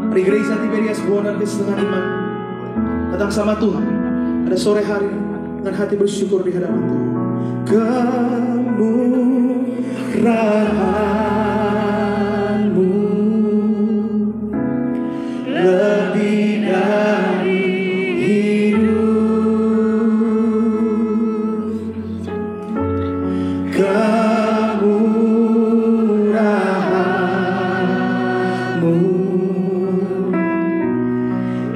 Mari gereja Tiberias Buonaris dengan iman datang sama Tuhan pada sore hari dengan hati bersyukur di hadapan Tuhan. Kemurahan-Mu lebih dari hidup. Kemurahan-Mu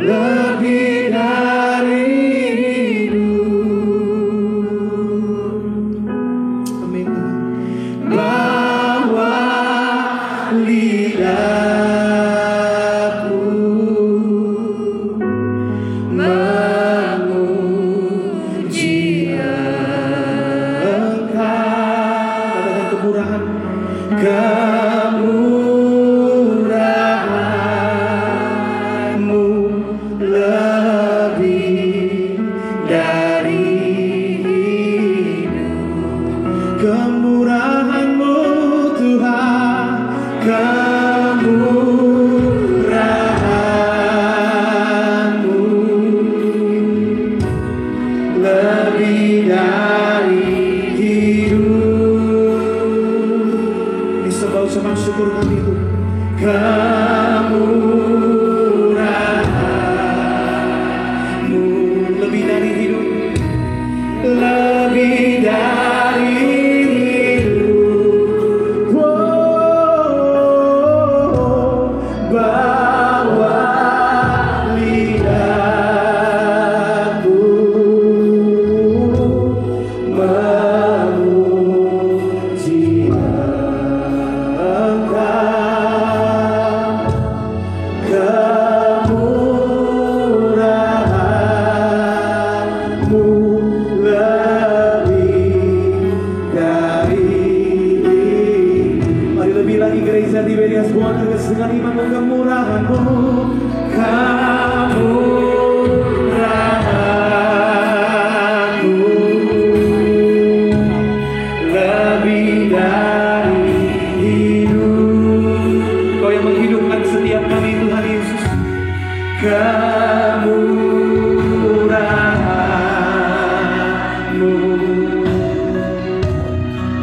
lebih dari hidup. Amin. Bawa lidahku memuji Engkau. Katakan kemurahan, kemurahan-Mu lebih dari hidup. Kemurahan-Mu Tuhan, kemurahan-Mu lebih dari hidup. Ini sebuah ucapan syukur kami itu. Kemurahan-Mu lebih dari hidup, lebih dari hidup. Oh, bawa lidahku memuji Engkau. Kemurahan-Mu lebih dari hidup. Mari lebih lagi gereja Tiberias Buonaris dengan iman. Kemurahan-Mu, kemurahan-Mu lebih dari hidup. Kau yang menghidupkan setiap kami Tuhan Yesus. Kemurahan-Mu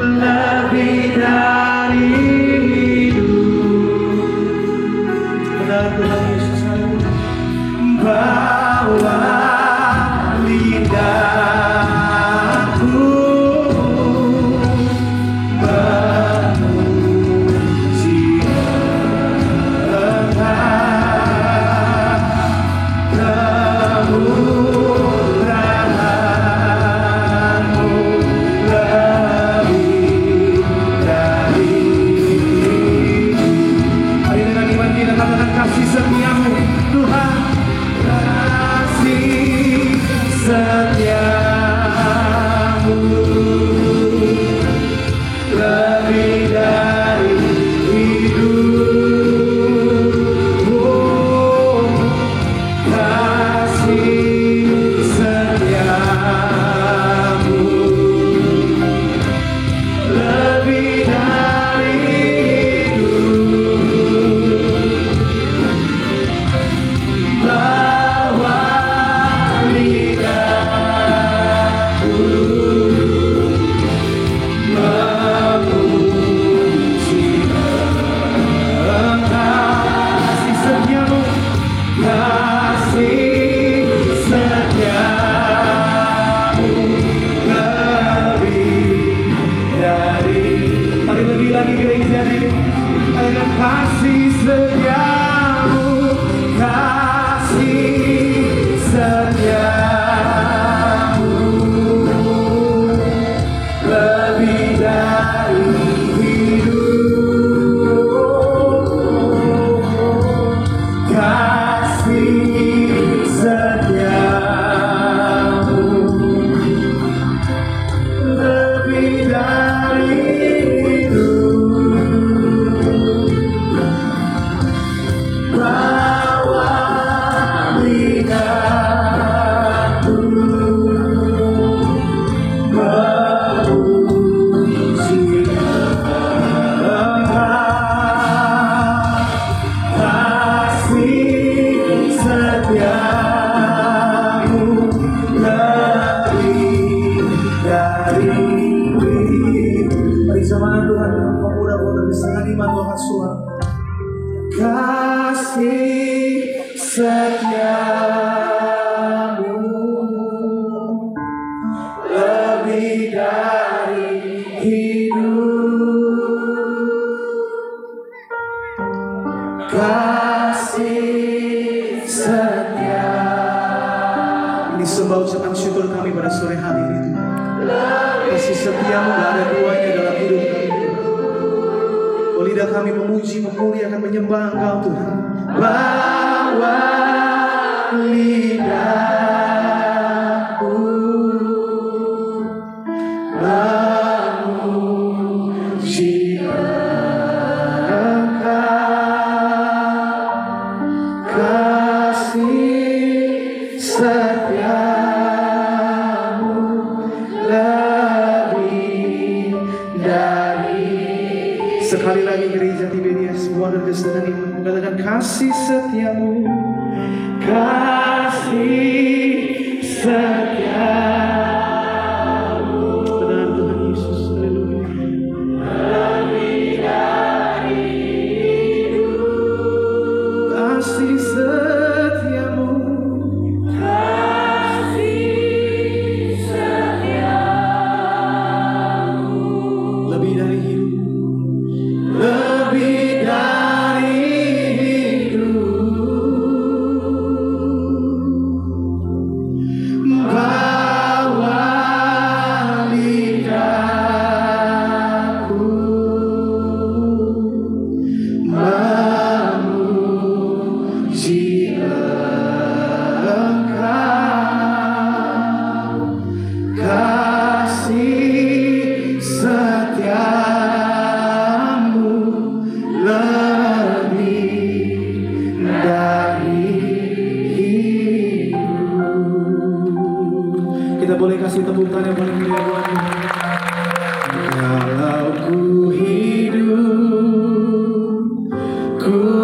lebih dari hidup. Benar Tuhan Yesus, haleluya. Bawa lidahku memuji Engkau. Kemurahan-Mu lebih dari hidup. Mari dengan iman kita katakan kasih setia-Mu Tuhan, kasih kasih setiamu lebih dari hidup, kasih setia. Ini sebuah ucapan syukur kami pada sore hari ini. Kasih setiamu gak ada duanya dalam hidup kami. Oh, lidah kami memuji, memuliakan, menyembah Engkau Tuhan. Bawa lidahku memuji Engkau, kasih setiamu lebih dari. Sekali lagi gereja Tiberias Wonders dengan iman mengatakan kasih setiamu, kasih setiamu. Benar Tuhan Yesus, haleluya. Lebih dari hidup, kasih setiamu, kasih setiamu. Lebih dari hidup, lebih dari bawa lidahku memuji Engkau, kasih setiamu lebih dari hidup. Kita boleh kasih tepuk tangan yang paling meriah buat Tuhan. Kalau ku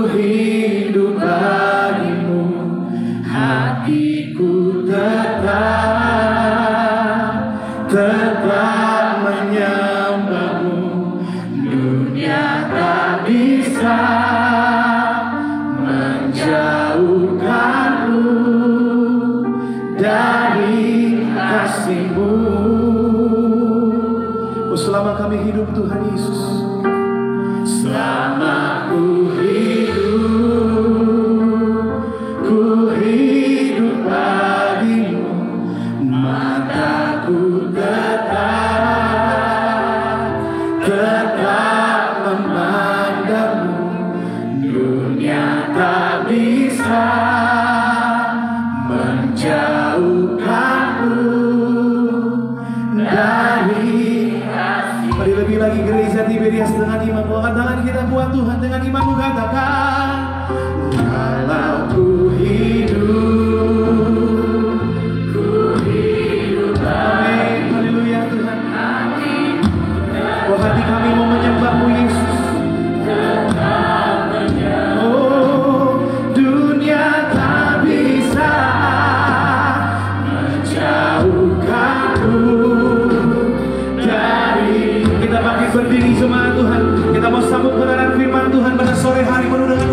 hidup bagimu, hatiku tetap menyembahmu. Dunia tak bisa menjauhkanku dari kasih-Mu. Oh, selama kami hidup Tuhan Yesus, selama ku hidup bagimu, mataku tetap memandangmu. Dunia tak bisa menjauhkanku dari kasih. Mari lebih lagi gereja Tiberias dengan iman. Angkat tangan kita buat Tuhan dengan iman. Katakan, kalau ku hidup amin, haleluya Tuhan. Oh, hati kami mau menyembah-Mu Yesus. Oh, dunia tak bisa menjauhkanku dari. Kita bangkit berdiri jemaat Tuhan. Kita mau sambut kebenaran firman Tuhan pada sore hari penuh dengan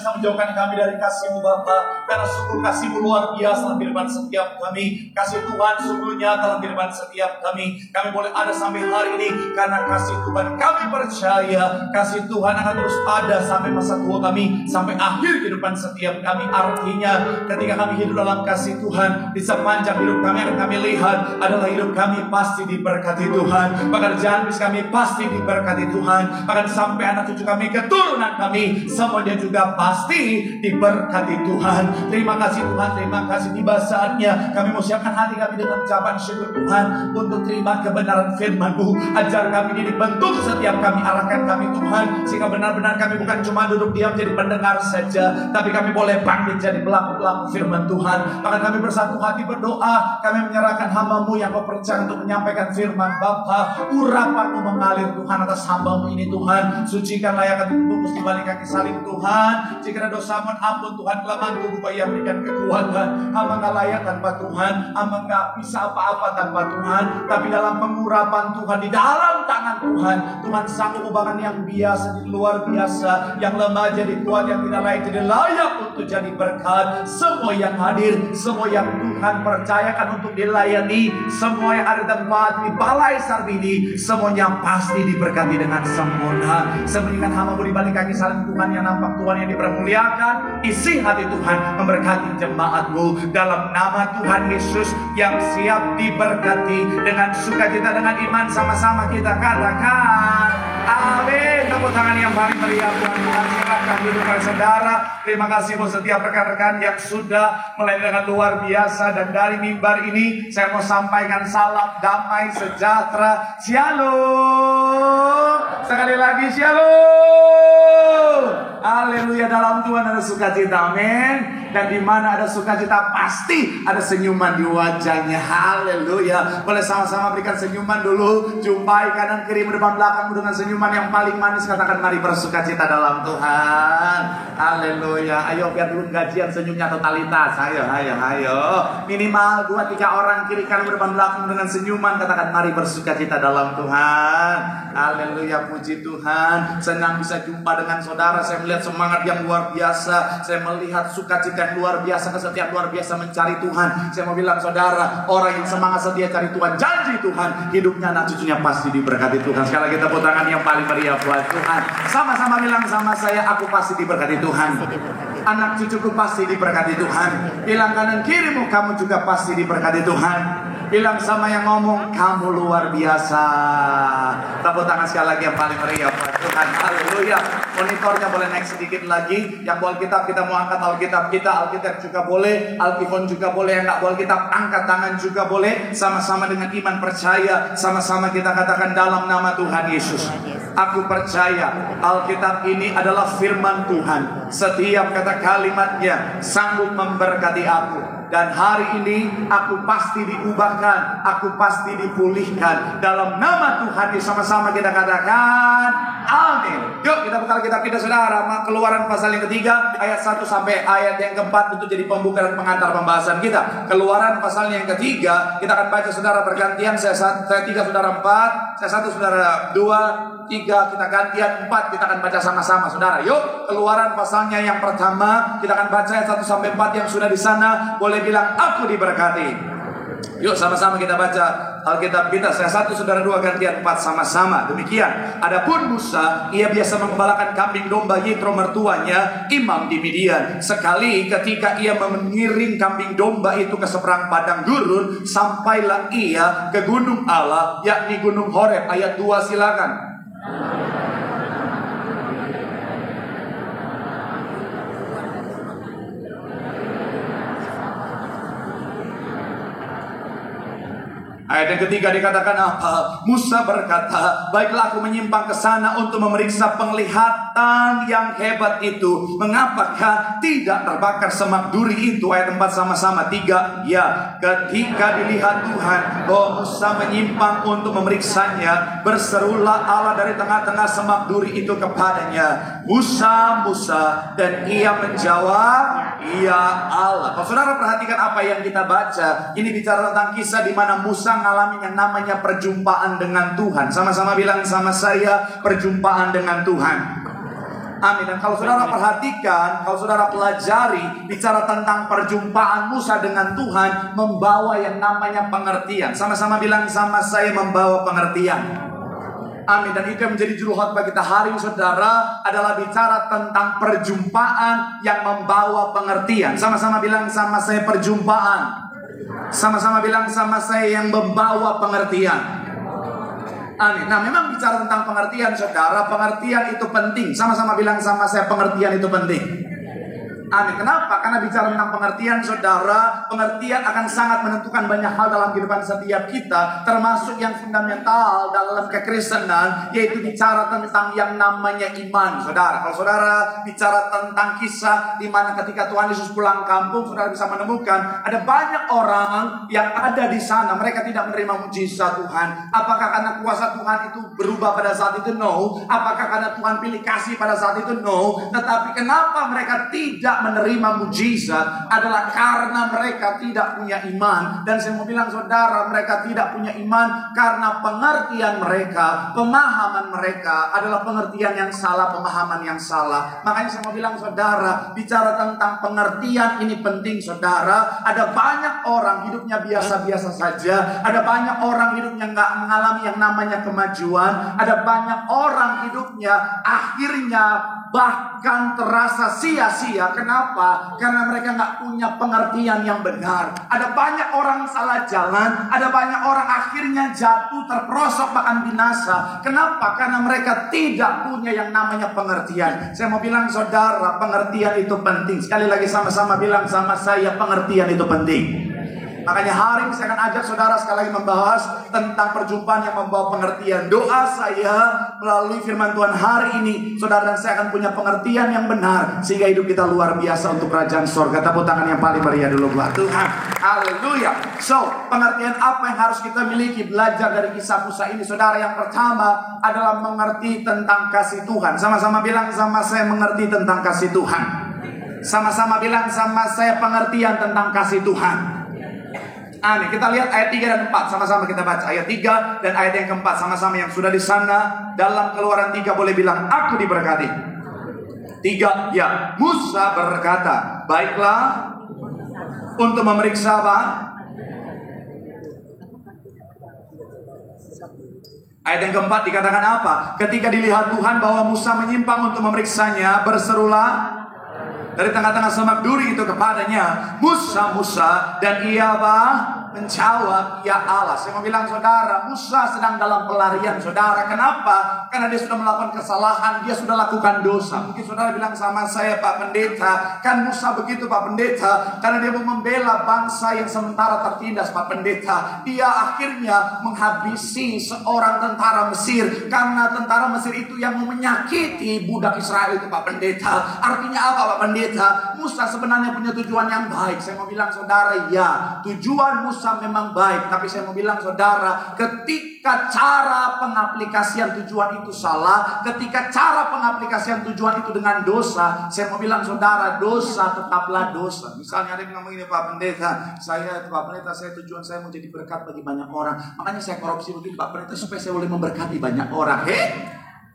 bisa menjauhkan kami dari kasih-Mu Bapa. Karena sungguh kasih-Mu luar biasa dalam kehidupan setiap kami. Kasih Tuhan sungguh nyata dalam kehidupan setiap kami. Kami boleh ada sampai hari ini karena kasih Tuhan. Kami percaya kasih Tuhan akan terus ada sampai masa tua kami, sampai akhir kehidupan setiap kami. Artinya ketika kami hidup dalam kasih Tuhan, di sepanjang hidup kami akan kami lihat adalah hidup kami pasti diberkati Tuhan. Pekerjaan bisnis kami pasti diberkati Tuhan. Bahkan sampai anak cucu kami, keturunan kami, semuanya juga pasti diberkati Tuhan. Terima kasih Tuhan, terima kasih. Tiba saatnya kami mau siapkan hati kami dengan ucapan syukur Tuhan untuk terima kebenaran firman-Mu. Ajar kami ini dibentuk setiap kami, arahkan kami Tuhan, sehingga benar-benar kami bukan cuma duduk diam jadi pendengar saja, tapi kami boleh bangkit jadi pelaku-pelaku firman Tuhan. Bahkan kami bersatu hati berdoa, kami menyerahkan hamba-Mu yang Kau percaya untuk menyampaikan firman Bapa. Urapan-Mu mengalir Tuhan atas hamba-Mu ini Tuhan. Sucikan layakan tubuh di balik kaki salib Tuhan. Jika ada dosa mohon ampun Tuhan, kelemahan tubuh yang berikan kekuatan. Hamba gak layak tanpa Tuhan, hamba gak bisa apa-apa tanpa Tuhan. Tapi dalam pengurapan Tuhan, di dalam tangan Tuhan, Tuhan sanggup bahkan yang biasa jadi luar biasa, yang lemah jadi kuat, yang tidak layak jadi layak untuk jadi berkat. Semua yang hadir, semua yang Tuhan percayakan untuk dilayani, semua yang ada tempat di balai Sarbini, semuanya pasti diberkati dengan sempurna. Seberikan hamba-Mu di balik kaki salib Tuhan, yang nampak Tuhan yang dipermuliakan. Isi hati Tuhan memberkati jemaat-Mu dalam nama Tuhan Yesus yang siap diberkati. Dengan sukacita, dengan iman, sama-sama kita katakan amin. Tepuk tangan yang paling meriah Tuhan. Tuhan silakan duduk saudara. Terima kasih buat setiap rekan-rekan yang sudah melayani dengan luar biasa. Dan dari mimbar ini saya mau sampaikan salam damai sejahtera. Shalom. Sekali lagi shalom. Haleluya. Dalam Tuhan ada sukacita, amin. Dan di mana ada sukacita pasti ada senyuman di wajahnya. Haleluya. Boleh sama-sama berikan senyuman dulu. Jumpai kanan kiri depan belakang dengan senyuman yang paling manis. Katakan mari bersukacita dalam Tuhan. Haleluya. Ayo biar dulu gajian senyumnya totalitas. Ayo. Minimal 2-3 orang kiri kanan depan belakang dengan senyuman. Katakan mari bersukacita dalam Tuhan. Haleluya. Puji Tuhan. Senang bisa jumpa dengan saudara. Saya melihat semangat yang luar biasa. Saya melihat sukacita yang luar biasa, kesetiaan luar biasa mencari Tuhan. Saya mau bilang saudara, orang yang semangat setia cari Tuhan, janji Tuhan, hidupnya anak cucunya pasti diberkati Tuhan. Sekali lagi tepuk tangan yang paling meriah buat Tuhan. Sama-sama bilang sama saya, aku pasti diberkati Tuhan. Anak cucuku pasti diberkati Tuhan. Bilang kanan kirimu, kamu juga pasti diberkati Tuhan. Bilang sama yang ngomong, kamu luar biasa. Tepuk tangan sekali lagi yang paling meriah buat Tuhan. Haleluya. Monitornya boleh naik sedikit lagi. Yang bawa Alkitab kita mau angkat Alkitab kita. Alkitab juga boleh, Alkifon juga boleh. Yang nggak bawa Alkitab angkat tangan juga boleh. Sama-sama dengan iman percaya, sama-sama kita katakan dalam nama Tuhan Yesus, aku percaya Alkitab ini adalah firman Tuhan. Setiap kata kalimatnya sanggup memberkati aku. Dan hari ini aku pasti diubahkan, aku pasti dipulihkan. Dalam nama Tuhan, sama-sama kita katakan amin. Yuk kita buka Alkitab kita saudara. Keluaran pasal yang ketiga ayat 1 sampai ayat yang keempat untuk jadi pembuka dan pengantar pembahasan kita. Keluaran pasal yang ketiga, kita akan baca saudara bergantian. Saya 3, saudara 4, saya 1, saudara 2, 3, kita gantian 4, kita akan baca sama-sama saudara. Yuk, Keluaran pasalnya yang pertama, kita akan baca ayat 1 sampai 4 yang sudah di sana boleh bilang aku diberkati. Yuk sama-sama kita baca Alkitab kita. Saya 1, saudara 2, gantian 4 sama-sama. Demikian. Adapun Musa, ia biasa mengembalakan kambing domba Yitro mertuanya, imam di Midian. Sekali ketika ia mengiring kambing domba itu ke seberang padang gurun, sampailah ia ke gunung Allah, yakni gunung Horeb. Ayat 2 silakan. Ayat yang ketiga dikatakan apa? Musa berkata, baiklah aku menyimpang ke sana untuk memeriksa penglihatan yang hebat itu. Mengapakah tidak terbakar semak duri itu? Ayat 4 sama-sama. 3, ya, ketika dilihat Tuhan bahwa Musa menyimpang untuk memeriksanya, berserulah Allah dari tengah-tengah semak duri itu kepadanya, Musa, Musa. Dan ia menjawab, iya Allah. Kalau saudara perhatikan apa yang kita baca, ini bicara tentang kisah di mana Musa mengalami yang namanya perjumpaan dengan Tuhan. Sama-sama bilang sama saya, perjumpaan dengan Tuhan. Amin. Dan kalau saudara perhatikan, kalau saudara pelajari, bicara tentang perjumpaan Musa dengan Tuhan, membawa yang namanya pengertian. Sama-sama bilang sama saya, membawa pengertian. Amin. Dan itu yang menjadi juru khotbah kita hari ini, saudara, adalah bicara tentang perjumpaan yang membawa pengertian. Sama-sama bilang sama saya, perjumpaan. Sama-sama bilang sama saya, yang membawa pengertian. Amin. Nah, memang bicara tentang pengertian, saudara, pengertian itu penting. Sama-sama bilang sama saya, pengertian itu penting. Amin. Kenapa? Karena bicara tentang pengertian, saudara, pengertian akan sangat menentukan banyak hal dalam kehidupan setiap kita, termasuk yang fundamental dalam kekristenan, yaitu bicara tentang yang namanya iman, saudara. Kalau saudara bicara tentang kisah di mana ketika Tuhan Yesus pulang kampung, saudara bisa menemukan ada banyak orang yang ada di sana, mereka tidak menerima mujizat Tuhan. Apakah karena kuasa Tuhan itu berubah pada saat itu? No. Apakah karena Tuhan pilih kasih pada saat itu? No. Tetapi kenapa mereka tidak menerima mujizat adalah karena mereka tidak punya iman. Dan saya mau bilang, saudara, mereka tidak punya iman karena pengertian mereka, pemahaman mereka adalah pengertian yang salah, pemahaman yang salah. Makanya saya mau bilang, saudara, bicara tentang pengertian ini penting, saudara. Ada banyak orang hidupnya biasa-biasa saja, ada banyak orang hidupnya nggak mengalami yang namanya kemajuan, ada banyak orang hidupnya akhirnya bahkan terasa sia-sia. Kenapa? Karena mereka nggak punya pengertian yang benar. Ada banyak orang salah jalan, ada banyak orang akhirnya jatuh, terperosok, bahkan binasa. Kenapa? Karena mereka tidak punya yang namanya pengertian. Saya mau bilang, saudara, pengertian itu penting. Sekali lagi sama-sama bilang sama saya, pengertian itu penting. Makanya hari ini saya akan ajak saudara sekali lagi membahas tentang perjumpaan yang membawa pengertian. Doa saya melalui firman Tuhan hari ini, saudara dan saya akan punya pengertian yang benar, sehingga hidup kita luar biasa untuk kerajaan sorga. Tepuk tangan yang paling meriah dulu buat Tuhan. Haleluya. So, pengertian apa yang harus kita miliki? Belajar dari kisah Musa ini, saudara. Yang pertama adalah mengerti tentang kasih Tuhan. Sama-sama bilang sama saya, mengerti tentang kasih Tuhan. Sama-sama bilang sama saya, pengertian tentang kasih Tuhan. Amin. Kita lihat ayat 3 dan 4. Sama-sama kita baca ayat 3 dan ayat yang keempat. Sama-sama yang sudah di sana dalam Keluaran 3 boleh bilang, aku diberkati. 3, ya. Musa berkata, baiklah, untuk memeriksa apa? Ayat yang keempat dikatakan apa? Ketika dilihat Tuhan bahwa Musa menyimpang untuk memeriksanya, berserulah dari tengah-tengah semak duri itu kepadanya, Musa, Musa, dan ia apa? Menjawab, ya Allah. Saya mau bilang, saudara, Musa sedang dalam pelarian, saudara. Kenapa? Karena dia sudah melakukan kesalahan, dia sudah lakukan dosa. Mungkin saudara bilang sama saya, Pak Pendeta, kan Musa begitu, Pak Pendeta, karena dia mau membela bangsa yang sementara tertindas, Pak Pendeta. Dia akhirnya menghabisi seorang tentara Mesir, karena tentara Mesir itu yang mau menyakiti budak Israel itu, Pak Pendeta. Artinya apa, Pak Pendeta? Musa sebenarnya punya tujuan yang baik. Saya mau bilang, saudara, ya, tujuan Musa memang baik, tapi saya mau bilang, saudara, ketika cara pengaplikasian tujuan itu salah, ketika cara pengaplikasian tujuan itu dengan dosa, saya mau bilang, saudara, dosa tetaplah dosa. Misalnya ada yang ngomong ini, Pak Pendeta, saya tujuan saya mau jadi berkat bagi banyak orang, makanya saya korupsi begini, Pak Pendeta, supaya saya boleh memberkati banyak orang.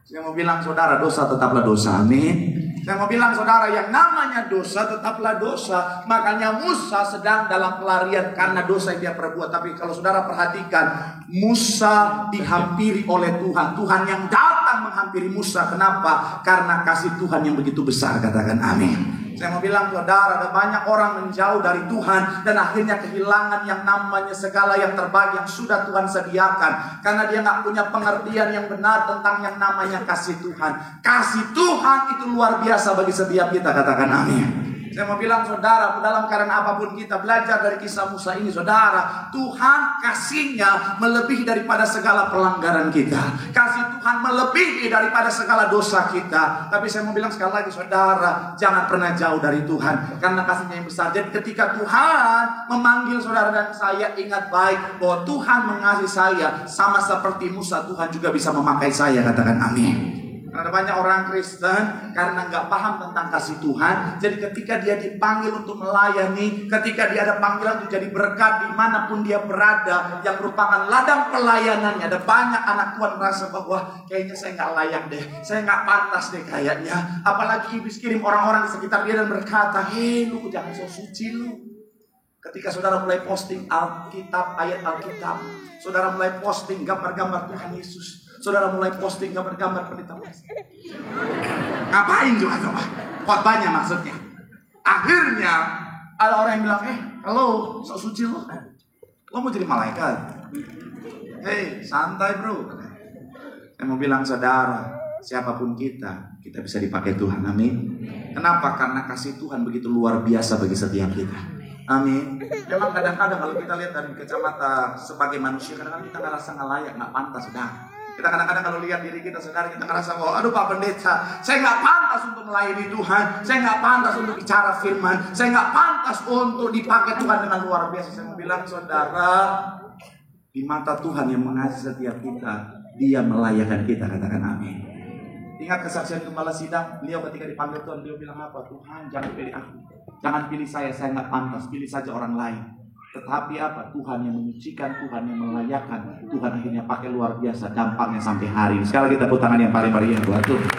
Saya mau bilang, saudara, dosa tetaplah dosa. Amin. Saya mau bilang, saudara, yang namanya dosa tetaplah dosa. Makanya Musa sedang dalam pelarian karena dosa yang dia perbuat. Tapi kalau saudara perhatikan, Musa dihampiri oleh Tuhan. Tuhan yang datang menghampiri Musa. Kenapa? Karena kasih Tuhan yang begitu besar. Katakan amin. Saya mau bilang, saudara, ada banyak orang menjauh dari Tuhan dan akhirnya kehilangan yang namanya segala yang terbaik yang sudah Tuhan sediakan, karena dia nggak punya pengertian yang benar tentang yang namanya kasih Tuhan. Kasih Tuhan itu luar biasa bagi setiap kita. Katakan amin. Saya mau bilang, saudara, dalam keadaan apapun kita belajar dari kisah Musa ini, saudara, Tuhan kasihnya melebihi daripada segala pelanggaran kita. Kasih Tuhan melebihi daripada segala dosa kita. Tapi saya mau bilang sekali lagi, saudara, jangan pernah jauh dari Tuhan, karena kasihnya yang besar. Jadi ketika Tuhan memanggil saudara dan saya, ingat baik bahwa Tuhan mengasihi saya sama seperti Musa. Tuhan juga bisa memakai saya. Katakan amin. Karena banyak orang Kristen karena nggak paham tentang kasih Tuhan. Jadi ketika dia dipanggil untuk melayani, ketika dia ada panggilan untuk jadi berkat dimanapun dia berada, yang merupakan ladang pelayanannya, ada banyak anak Tuhan merasa bahwa kayaknya saya nggak layak deh, saya nggak pantas deh kayaknya. Apalagi iblis kirim orang-orang di sekitar dia dan berkata, hei lu jangan so suci lu. Ketika saudara mulai posting Alkitab, ayat Alkitab, saudara mulai posting gambar-gambar Tuhan Yesus, saudara mulai posting gambar-gambar pendeta Wes. Ngapain juga coba? Khotbahnya maksudnya. Akhirnya ada orang yang bilang, halo, sok suci lo. Lo mau jadi malaikat? Hei, santai bro. Saya mau bilang saudara, siapapun kita bisa dipakai Tuhan. Amin. Kenapa? Karena kasih Tuhan begitu luar biasa bagi setiap kita. Amin. Memang kadang-kadang kalau kita lihat dari kacamata sebagai manusia, kadang-kadang kita ngerasa nggak layak, nggak pantas, saudara. Kita kadang-kadang kalau lihat diri kita, saudara, kita ngerasa bahwa, aduh Pak Pendeta, saya nggak pantas untuk melayani Tuhan, saya nggak pantas untuk bicara firman, saya nggak pantas untuk dipakai Tuhan dengan luar biasa. Saya mau bilang, saudara, di mata Tuhan yang mengasihi setiap kita, Dia melayakkan kita. Katakan amin. Ingat kesaksian Gembala Sidang, beliau ketika dipanggil Tuhan, beliau bilang apa? Tuhan, jangan pilih aku, jangan pilih saya nggak pantas, pilih saja orang lain. Tetapi apa? Tuhan yang menyucikan, Tuhan yang melayakkan, Tuhan akhirnya pakai luar biasa, dampaknya sampai hari ini. Sekali kita tepuk tangan yang paling meriah buat Tuhan.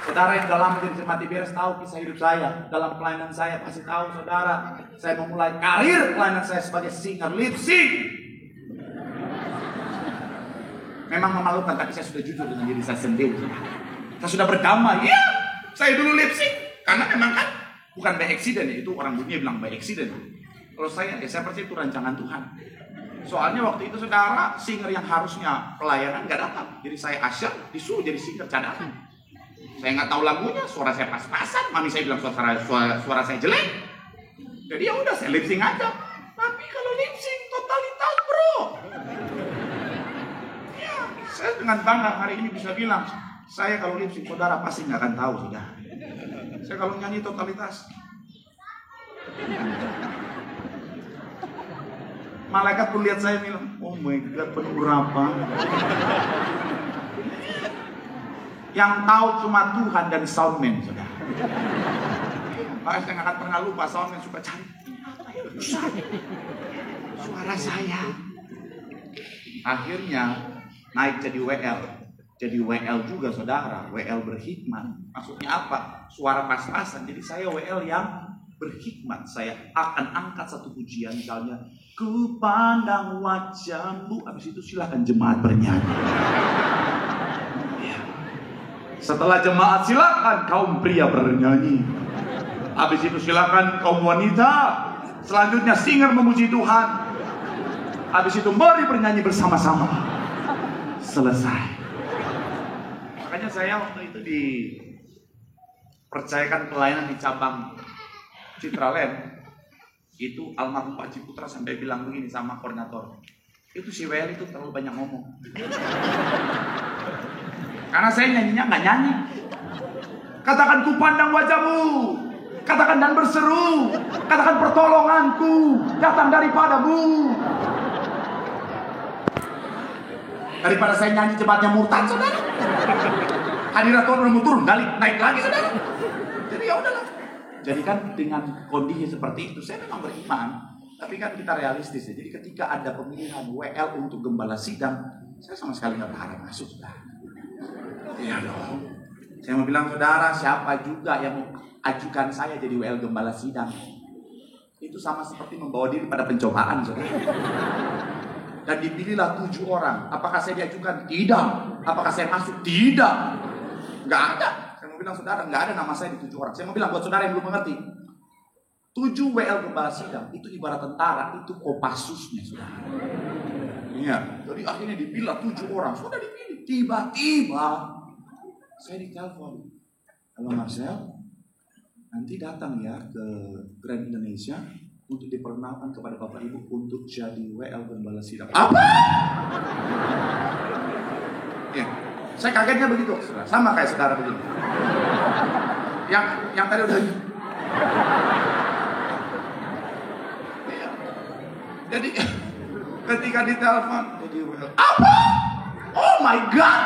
Saudara yang dalam menjadi mati beres tahu kisah hidup saya, dalam pelayanan saya pasti tahu saudara, saya memulai karir pelayanan saya sebagai singer lip sync. Memang memalukan, tapi saya sudah jujur dengan diri saya sendiri. Saya sudah berdamai. Ya, saya dulu lip sync karena memang kan bukan by accident ya, itu orang dunia bilang by accident. Kalau saya percaya itu rancangan Tuhan. Soalnya waktu itu saudara, singer yang harusnya pelayanan nggak datang. Jadi saya asyik disuruh jadi singer cadangan. Saya nggak tahu lagunya, suara saya pas-pasan. Mami saya bilang suara saya jelek. Jadi ya udah saya lip sync aja. Tapi kalau lip sync totalitas bro. Ya, saya dengan bangga hari ini bisa bilang, saya kalau lip sync saudara pasti nggak akan tahu sudah. Saya kalau nyanyi totalitas. Malaikat pun lihat saya bilang, oh my God, penuh berapa? Yang tahu cuma Tuhan dan soundman, saudara. Makanya saya nggak akan pernah lupa, soundman suka cari. Suara saya. Akhirnya naik jadi WL. Jadi WL juga, saudara. WL berhikmat. Maksudnya apa? Suara pas-pasan. Jadi saya WL yang berhikmat. Saya akan angkat satu pujian, misalnya ku pandang wajahmu, habis itu silakan jemaat bernyanyi. Ya. Setelah jemaat silakan kaum pria bernyanyi, habis itu silakan kaum wanita, selanjutnya singer memuji Tuhan, habis itu mari bernyanyi bersama-sama. Selesai. Makanya saya waktu itu dipercayakan pelayanan di cabang Citraland. Itu almarhum Pak Ciputra sampai bilang begini sama koordinator, itu si WL itu terlalu banyak ngomong. Karena saya nyanyinya nggak nyanyi. Katakan ku pandang wajahmu, katakan dan berseru, katakan pertolonganku datang daripadamu. Daripada saya nyanyi jemaatnya murtad, saudara. Hadirat Tuhan belum turun, naik lagi, saudara. Jadi ya udahlah. Jadi kan dengan kondisi seperti itu, saya memang beriman. Tapi kan kita realistis ya. Jadi ketika ada pemilihan WL untuk Gembala Sidang, saya sama sekali nggak berharap masuk, saudara. Iya dong. Saya mau bilang, saudara, siapa juga yang mau ajukan saya jadi WL Gembala Sidang? Itu sama seperti membawa diri pada pencobaan, saudara. Dan dipilihlah 7 orang. Apakah saya diajukan? Tidak. Apakah saya masuk? Tidak. Nggak ada. Saya mau bilang, saudara, nggak ada nama saya di 7 orang. Saya mau bilang buat saudara yang belum mengerti, 7 WL Gembala Sidang itu ibarat tentara, itu Kopassusnya, saudara. Iya. Jadi akhirnya dipilih 7 orang. Sudah dipilih. Tiba-tiba saya ditelepon, halo Marcel, nanti datang ya ke Grand Indonesia untuk diperkenalkan kepada Bapak Ibu untuk jadi WL Gembala Sidang. Apa? Ya. Saya kagetnya begitu, sama kayak saudara begini. Yang tadi udah. Ya. Jadi ketika ditelepon, jadi apa? Oh my God!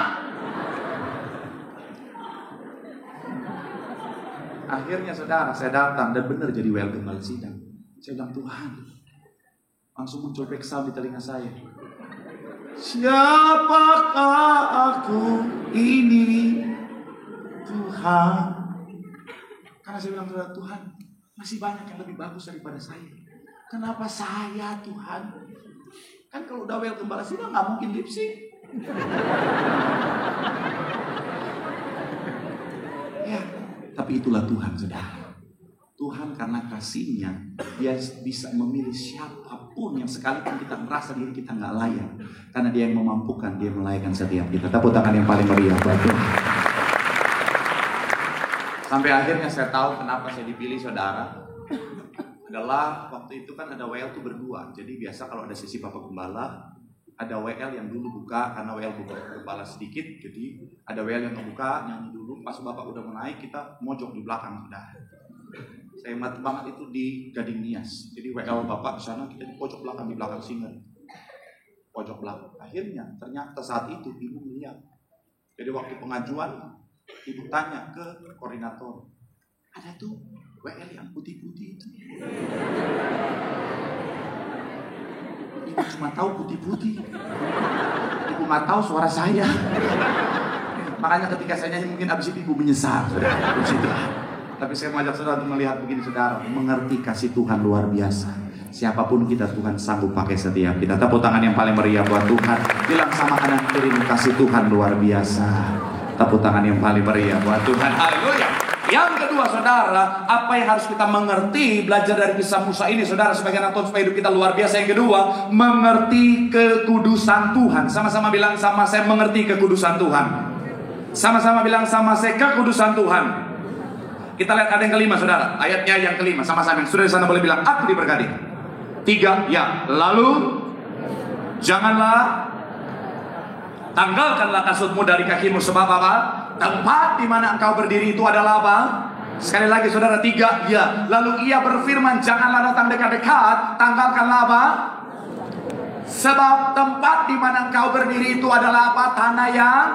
Akhirnya saudara, saya datang dan benar jadi WL Gembala Sidang. Saya bilang, Tuhan, langsung muncul back sound di telinga saya. Siapakah aku ini, Tuhan? Karena saya bilang, Tuhan, masih banyak yang lebih bagus daripada saya. Kenapa saya, Tuhan? Kan kalau udah WL Gembala Sidang nggak mungkin lip sync. Ya, tapi itulah Tuhan, saudara. Tuhan karena kasih-Nya, Dia bisa memilih siapapun yang sekalipun kita merasa diri kita nggak layak. Karena Dia yang memampukan, Dia melayakkan setiap kita. Tepuk tangan yang paling meriah buat Tuhan. Sampai akhirnya saya tahu kenapa saya dipilih, saudara. Adalah waktu itu kan ada WL tuh berdua. Jadi biasa kalau ada sesi Bapak Gembala, ada WL yang dulu buka, karena WL buka Gembala sedikit. Jadi ada WL yang kebuka, nyanyi dulu. Pas Bapak udah mau naik, kita mojok di belakang, saudara. Saya ingat banget itu di Gading Nias. Jadi WL Bapak di sana, kita di pojok belakang, di belakang singer. Pojok belakang. Akhirnya ternyata saat itu ibu melihat. Jadi waktu pengajuan, ibu tanya ke koordinator, ada tuh WL yang putih-putih itu. Ibu cuma tahu putih-putih. Ibu nggak tahu suara saya. Makanya ketika saya nyanyi mungkin abis itu ibu menyesal. Tapi saya mengajak saudara untuk melihat begini, saudara, mengerti kasih Tuhan luar biasa. Siapapun kita, Tuhan sanggup pakai setiap kita. Tepuk tangan yang paling meriah buat Tuhan. Bilang sama kanan kiri, kasih Tuhan luar biasa. Tepuk tangan yang paling meriah buat Tuhan. Haleluya. Yang kedua, saudara, apa yang harus kita mengerti belajar dari kisah Musa ini, saudara, sebagai anak Tuhan supaya hidup kita luar biasa. Yang kedua, mengerti kekudusan Tuhan. Sama-sama bilang sama saya, mengerti kekudusan Tuhan. Sama-sama bilang sama saya, kekudusan Tuhan. Kita lihat ada yang kelima, saudara. Ayatnya yang kelima, sama-sama. Sudah di sana boleh bilang, aku diberkati. 3, ya. Lalu, janganlah, tanggalkanlah kasutmu dari kakimu, sebab apa? Tempat di mana engkau berdiri itu adalah apa? Sekali lagi, saudara, 3, ya. Lalu ia berfirman, janganlah datang dekat-dekat, tanggalkanlah apa? Sebab tempat di mana engkau berdiri itu adalah apa? Tanah yang...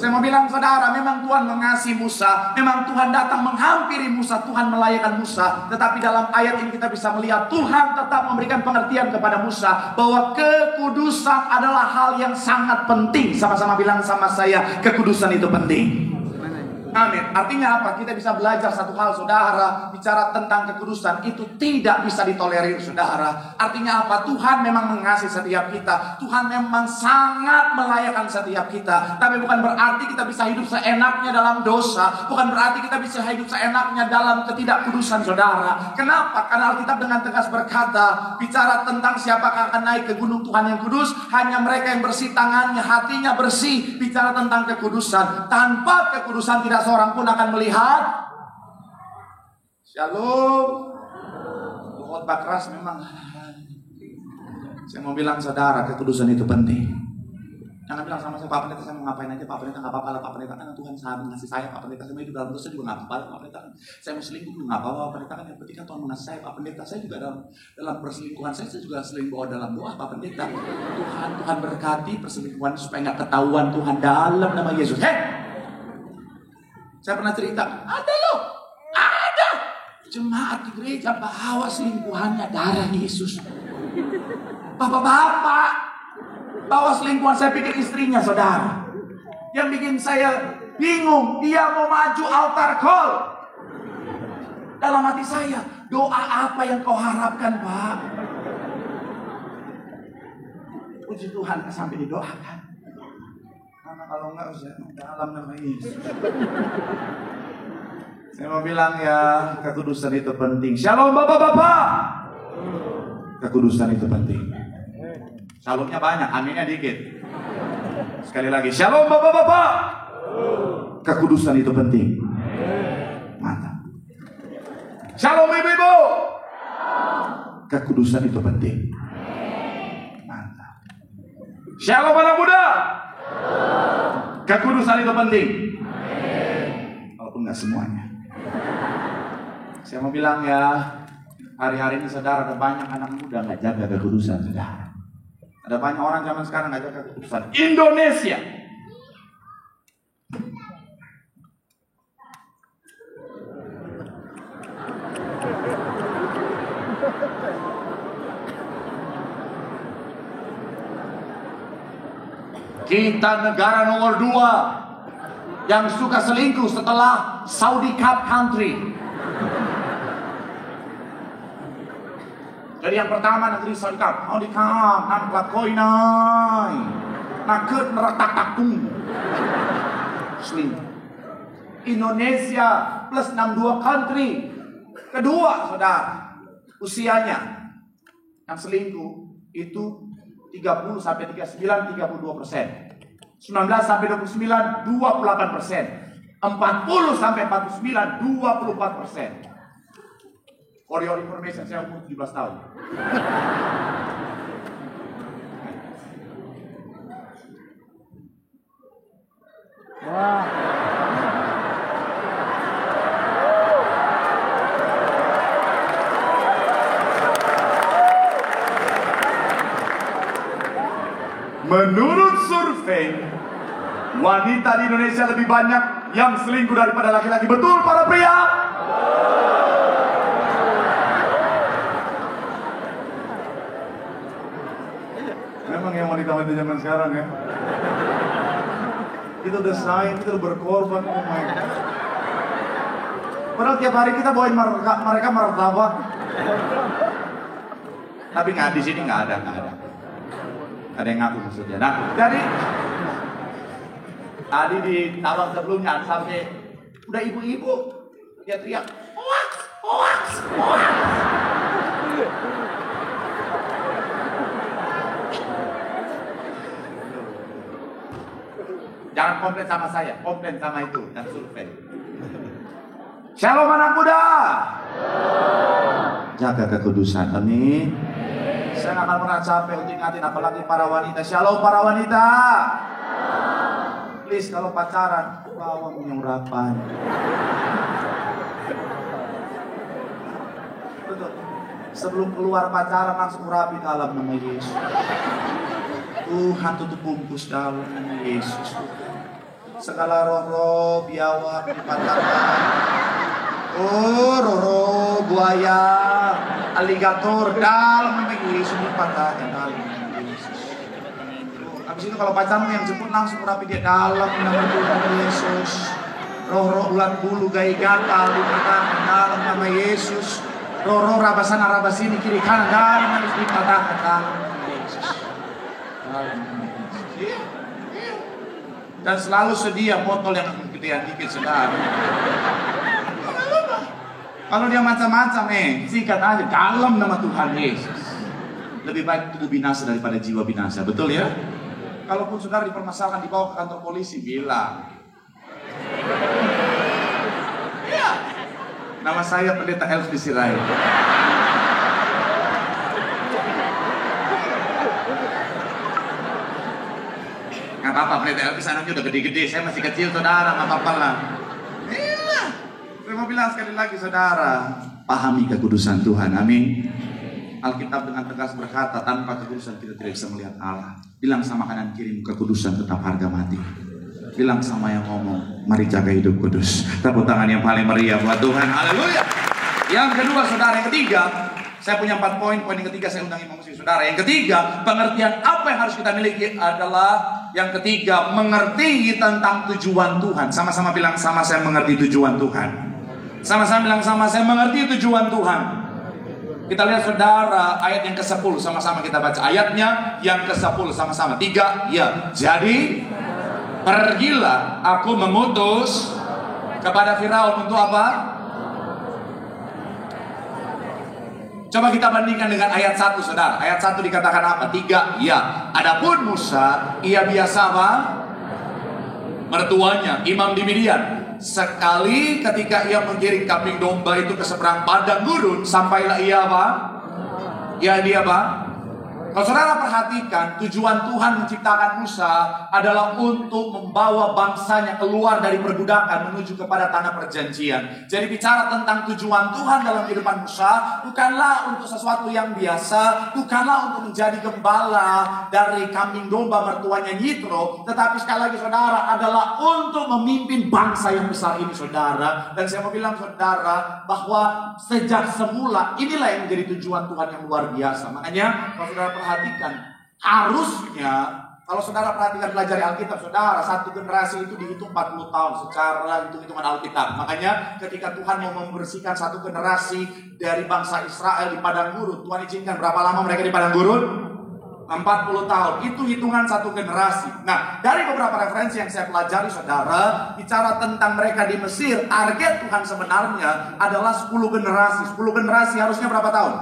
Saya mau bilang, saudara, memang Tuhan mengasihi Musa, memang Tuhan datang menghampiri Musa, Tuhan melayakkan Musa. Tetapi dalam ayat ini kita bisa melihat Tuhan tetap memberikan pengertian kepada Musa bahwa kekudusan adalah hal yang sangat penting. Sama-sama bilang sama saya, kekudusan itu penting. Amin. Artinya apa? Kita bisa belajar satu hal, saudara. Bicara tentang kekudusan itu tidak bisa ditolerir, saudara. Artinya apa? Tuhan memang mengasihi setiap kita. Tuhan memang sangat melayakkan setiap kita. Tapi bukan berarti kita bisa hidup seenaknya dalam dosa. Bukan berarti kita bisa hidup seenaknya dalam ketidakkudusan, saudara. Kenapa? Karena Alkitab dengan tegas berkata, bicara tentang siapakah akan naik ke gunung Tuhan yang kudus, hanya mereka yang bersih tangannya, hatinya bersih. Bicara tentang kekudusan. Tanpa kekudusan tidak seorang pun akan melihat. Shalom. Khotbah keras memang. Saya mau bilang, saudara, kekudusan itu penting. Jangan bilang sama saya, Pak Pendeta, saya mau ngapain aja, Pak Pendeta, nggak apa-apa lah, Pak Pendeta, karena Tuhan sangat mengasihi saya, Pak Pendeta, saya mau hidup dalam dosa juga nggak apa-apa, Pak Pendeta, saya mau selingkuh juga nggak apa-apa, Pak Pendeta, kan yang penting kan Tuhan mengasihi saya, Pak Pendeta, saya juga dalam perselingkuhan saya juga selingkuh dalam doa, Pak Pendeta. Tuhan berkati perselingkuhan supaya nggak ketahuan, Tuhan, dalam nama Yesus. Saya pernah cerita, ada jemaat di gereja bawa selingkuhannya darah Yesus. Bapak-bapak bawa selingkuhan, saya pikir istrinya, saudara. Yang bikin saya bingung, dia mau maju altar call. Dalam hati saya, doa apa yang kau harapkan, Pak? Puji Tuhan, sampai didoakan. Karena kalau enggak usah dalam nama Yesus. Saya mau bilang, ya, kekudusan itu penting. Shalom bapak-bapak. Kekudusan itu penting. Shalomnya banyak, aminnya dikit. Sekali lagi, shalom bapak-bapak. Kekudusan itu penting. Mantap. Shalom ibu-ibu. Kekudusan itu penting. Mantap. Shalom anak muda. Kekudusan itu penting. Walaupun nggak semuanya. Saya mau bilang, ya, hari-hari ini, saudara, ada banyak anak muda nggak jaga kekudusan, saudara. Ada banyak orang zaman sekarang nggak jaga kekudusan. Indonesia. Kita negara nomor 2 yang suka selingkuh setelah Saudi Cup country. Jadi yang pertama negeri Saudi Cup, Saudi Cup, nampak koinai, nakut meretak takung, selingkuh. Indonesia plus 62 country. Kedua, saudara, usianya yang selingkuh itu 30 sampai 39, 32%. 19 sampai 29, 28%. 40 sampai 49, 24%. For your information, saya umur 17 tahun. Wah. Menurut survei, wanita di Indonesia lebih banyak yang selingkuh daripada laki-laki. Betul para pria? Memang yang wanita-wanita zaman sekarang ya. Kita udah sayang, kita udah berkorban. Oh my God. Padahal tiap hari kita bawain mereka martabak. Tapi nggak, di sini nggak ada. Ada yang ngaku maksudnya. Nah, jadi tadi di tabang sebelumnya sampai udah ibu-ibu dia teriak, hoax. Jangan komplain sama saya, komplain sama itu dan survei. Shalom anak muda. Jaga kekudusan, amin. Saya nggak akan pernah capek untuk ingatin, apalagi para wanita. Shalom para wanita. Please kalau pacaran, bawa minyak urapan. Betul. Sebelum keluar pacaran langsung urapi dalam nama Yesus. Tuhan tutup bungkus dalam nama Yesus. Segala roh-roh biawak dipatahkan. Oh, roh-roh buaya, aligator dalam nama Yesus dipatahkan dalam nama Yesus. Habis itu kalau pacarmu yang jemput langsung rapi dia dalam nama Tuhan Yesus. Roh-roh ulat bulu gai gatal dipatahkan dalam nama Yesus. Roh-roh rabasana rabasini kiri kanan dalam nama Yesus dipatahkan dalam nama Yesus. Dan selalu sedia botol yang kegedean dikit saudara. Kalau dia macam-macam sikat aja dalam nama Tuhan Yesus. Lebih baik tubuh binasa daripada jiwa binasa, betul ya? Kalaupun saudara dipermasalahkan dibawa ke kantor polisi, bilang, ya, nama saya Pendeta Elf Disirai. Nggak apa-apa, Pendeta Elvis anaknya udah gede-gede, saya masih kecil saudara, nggak apa-apa lah. Iya, saya mau bilang sekali lagi saudara, pahami kekudusan Tuhan, amin. Alkitab dengan tegas berkata, tanpa kekudusan kita tidak bisa melihat Allah. Bilang sama kanan kirimu, kekudusan tetap harga mati. Bilang sama yang ngomong, mari jaga hidup kudus. Tepuk tangan yang paling meriah buat Tuhan, haleluya. Yang kedua saudara, yang ketiga, saya punya 4 poin. Poin yang ketiga saya undang imam musik saudara. Yang ketiga, pengertian apa yang harus kita miliki adalah yang ketiga, mengerti tentang tujuan Tuhan. Sama-sama bilang sama saya mengerti tujuan Tuhan. Sama-sama bilang sama saya mengerti tujuan Tuhan. Kita lihat saudara ayat yang ke-10, sama-sama kita baca ayatnya yang ke-10 sama-sama. 3, ya. Jadi pergilah aku mengutus kepada Firaun untuk apa? Coba kita bandingkan dengan ayat 1 saudara. Ayat 1 dikatakan apa? 3, ya. Adapun Musa, ia biasa apa? Mertuanya, imam di Midian. Sekali ketika ia menggiring kambing domba itu ke seberang padang gurun, sampailah ia apa? Ya dia apa? Kalau saudara perhatikan, tujuan Tuhan menciptakan Musa adalah untuk membawa bangsanya keluar dari perbudakan menuju kepada tanah perjanjian. Jadi bicara tentang tujuan Tuhan dalam kehidupan Musa bukanlah untuk sesuatu yang biasa, bukanlah untuk menjadi gembala dari kambing domba mertuanya Yitro, tetapi sekali lagi saudara adalah untuk memimpin bangsa yang besar ini saudara. Dan saya mau bilang saudara bahwa sejak semula inilah yang menjadi tujuan Tuhan yang luar biasa. Makanya kalau saudara perhatikan, harusnya Kalau saudara perhatikan pelajari Alkitab, saudara, satu generasi itu dihitung 40 tahun secara hitung-hitungan Alkitab. Makanya ketika Tuhan mau membersihkan satu generasi dari bangsa Israel di padang gurun, Tuhan izinkan berapa lama mereka di padang gurun? 40 tahun. Itu hitungan satu generasi. Nah, dari beberapa referensi yang saya pelajari, saudara, bicara tentang mereka di Mesir, target Tuhan sebenarnya adalah 10 generasi. 10 generasi harusnya berapa tahun?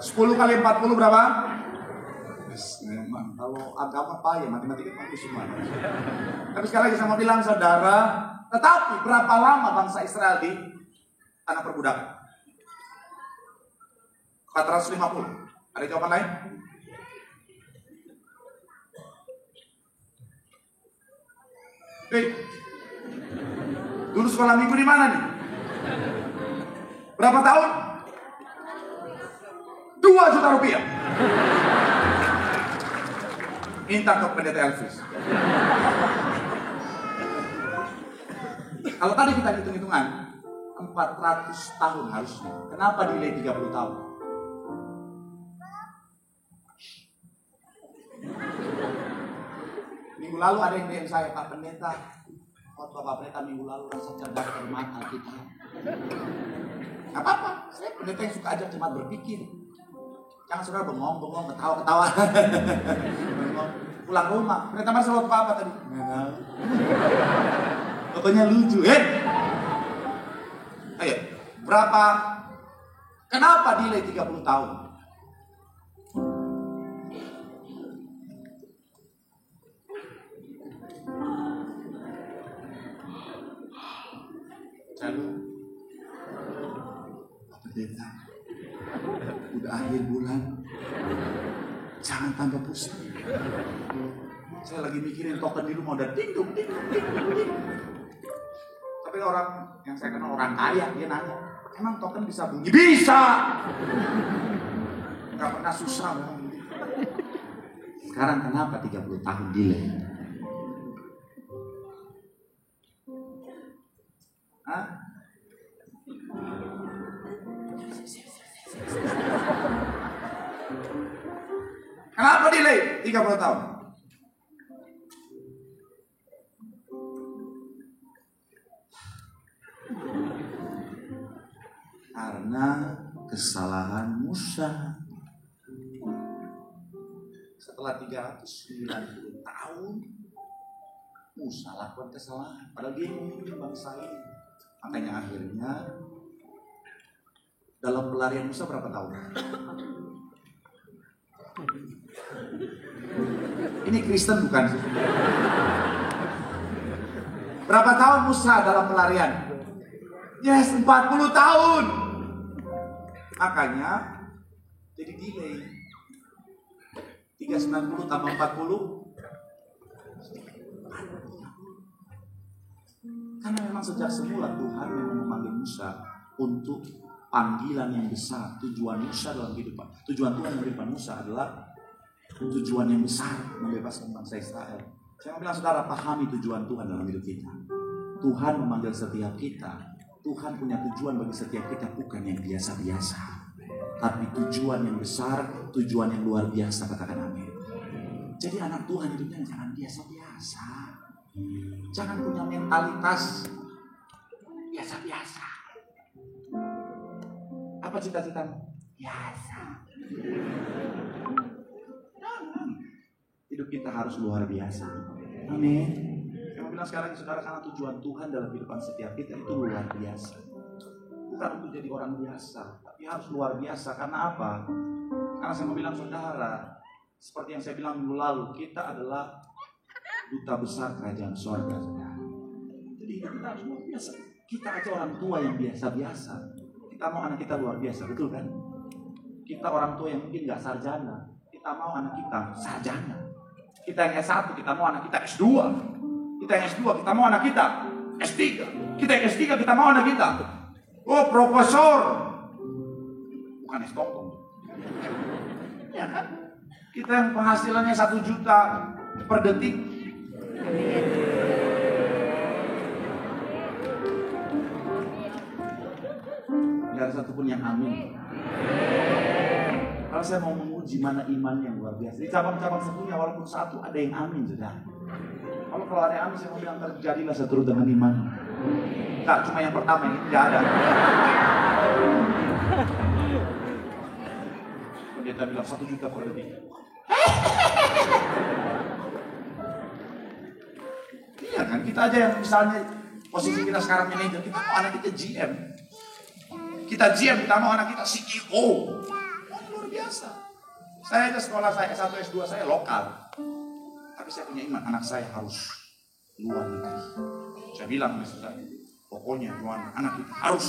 10 kali 40 berapa? Memang kalau agama payah, matematika pasti semua. Tapi sekali lagi saya mau bilang, saudara, tetapi berapa lama bangsa Israel di tanah perbudakan? 450. Ada jawaban lain? Dulu sekolah minggu di mana nih? Berapa tahun? 2 juta rupiah. Minta ke pendeta Elvis. Kalau tadi kita hitung-hitungan 400 tahun harusnya. Kenapa delay 30 tahun? Minggu lalu ada yang DM saya, Pak Pendeta, Bapak Pendeta minggu lalu rasa cerdas cermat Alkitab. Gak apa-apa, saya pendeta yang suka ajak jemaat berpikir. Jangan saudara bengong, ketawa-ketawa. Pulang rumah, pendeta Marcel waktu apa tadi? Pokoknya lucu, Ayo, berapa? Kenapa delay 30 tahun? Lalu, pendeta, udah akhir bulan, jangan tambah pusing. Saya lagi mikirin token di rumah udah ding. Tapi orang yang saya kenal orang kaya, dia nanya, emang token bisa bunyi? Bisa! Gak pernah susah ngomong gitu. Sekarang kenapa 30 tahun delay? Hah? Kenapa delay 30 tahun? Karena kesalahan Musa. Setelah 390 tahun Musa lakukan kesalahan. Padahal dia memimpin bangsa ini. Makanya akhirnya dalam pelarian Musa berapa tahun? Ini Kristen bukan sih? Berapa tahun Musa dalam pelarian? Yes, 40 tahun. Makanya jadi delay. 390 tambah 40. Karena memang sejak semula Tuhan memang memanggil Musa untuk panggilan yang besar. Tujuan Musa dalam kehidupan, tujuan Tuhan dalam kehidupan Musa adalah tujuan yang besar, membebaskan bangsa Israel. Saya mau bilang saudara, pahami tujuan Tuhan dalam hidup kita. Tuhan memanggil setiap kita. Tuhan punya tujuan bagi setiap kita, bukan yang biasa-biasa, tapi tujuan yang besar, tujuan yang luar biasa. Katakan amin. Jadi anak Tuhan hidupnya jangan biasa-biasa. Jangan punya mentalitas biasa-biasa. Apa cita-citamu? Biasa. Hidup kita harus luar biasa. Amin. Saya mau bilang sekarang saudara, karena tujuan Tuhan dalam kehidupan setiap kita itu luar biasa. Bukan untuk jadi orang biasa, tapi harus luar biasa. Karena apa? Karena saya mau bilang saudara, seperti yang saya bilang minggu lalu, kita adalah duta besar kerajaan sorga, saudara. Jadi kita harus luar biasa. Kita aja orang tua yang biasa-biasa. Kita mau anak kita luar biasa, betul kan? Kita orang tua yang mungkin gak sarjana, kita mau anak kita sarjana. Kita yang S1, kita mau anak kita S2. Kita yang S2, kita mau anak kita S3. Kita yang S3, kita mau anak kita profesor. Bukan S-tongtong. Ya kan? Kita yang penghasilannya 1 juta per detik. Gak ada satupun yang amin. Kalau saya mau uji mana iman yang luar biasa. Di cabang-cabang satunya walaupun satu ada yang amin saudara. Kalau ada yang amin saya mau bilang terjadilah seturut dengan iman. Enggak, cuma yang pertama ini tidak ada. Pendeta bilang 1 juta per detik. Iya kan, kita aja yang misalnya posisi kita sekarang manajer, kita mau anak kita GM. Kita GM, kita mau anak kita CEO. Luar biasa. Saya aja sekolah saya S1, S2 saya lokal. Tapi saya punya iman, anak saya harus luar negeri. Saya bilang sama saya, pokoknya anak kita harus